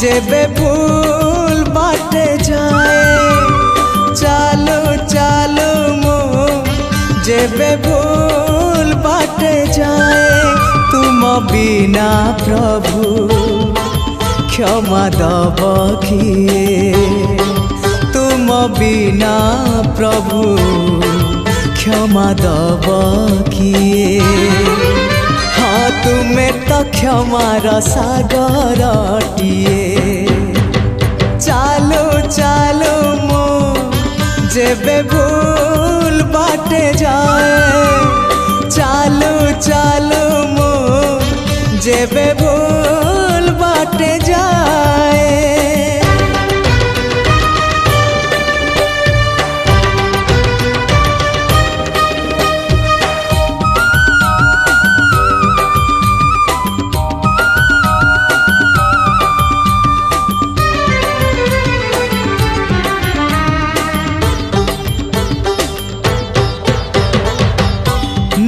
जेबे भूल बाटे जाए चालो चालो मो जेबे भूल बाटे जाए तुम बिना प्रभु क्षमा दब किए तुम बिना प्रभु क्षमा दब किए हाँ तुम्हें तो क्षमार सागरटिए चालो चालो मो जेबे भूल बाटे जाए चालो चालो मो जेबे भूल बाटे जाए।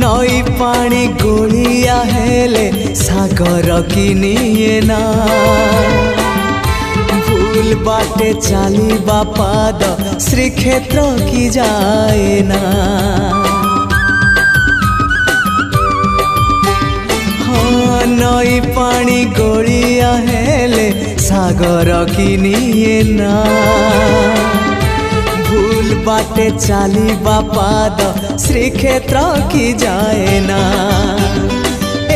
नई पानी गोलिया हेले सागर किनिए ना भूल बाटे चालिबा पाद श्रीक्षेत्र की जाए ना हाँ नई पानी गोलिया हेले सागर किनिए ना भूल बाटे चालिबा पाद श्रीक्षेत्र की जाए ना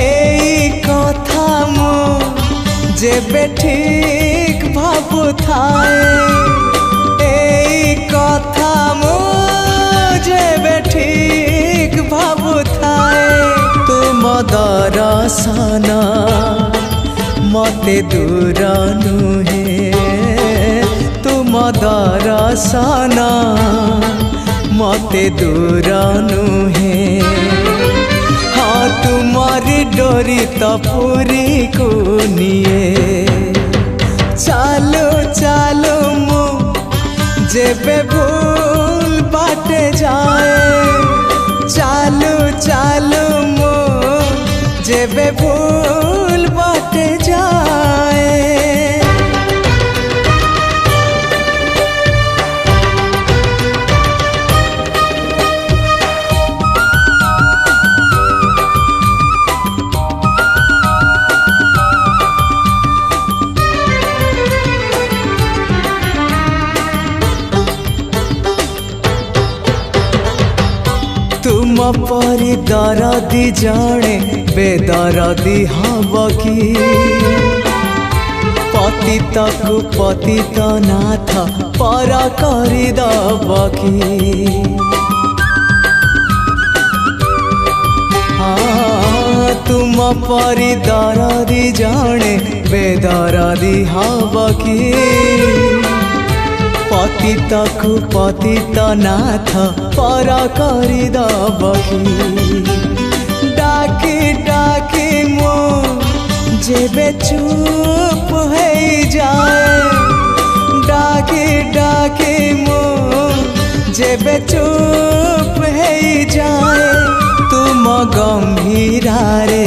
एई कथा मो जेबे ठीक भाबु थाए एई कथा मो जेबे ठीक भाबु थाए तुम दर्शन मते दूर नुहे तुम दर्शन मते दूर नुहे हाँ तुम्हारी डोरी तो पूरी को निए चालो चालो मो जेबे भूल बाटे जाए चालो चालो मो जेबे भूल बाटे जाए। तुम परी दरदी जड़े बेदरदी हब कि पतित को पतित नाथ पर करदब कि हाँ तुम परी दरदी जड़े बेदरदी हब कि पतित को पतित नाथ पर करदब कि डाकी डाकी मो जेबे चुप है जाए डाकी डाकी मो जेबे चुप है जाए तुम गंभीरा रे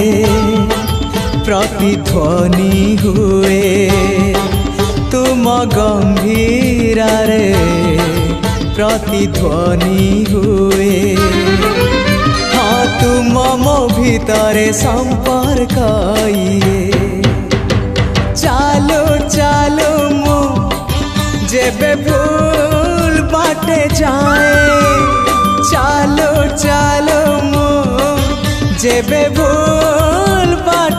प्रतिध्वनि हुए तुम गंभीरा रे प्रतिध्वनि हुए हाँ तुम मो भीतरे संपर्क चालो चालो मो जेबे भूल बाटे जाए चालो चालो मो जेबे भूल बाटे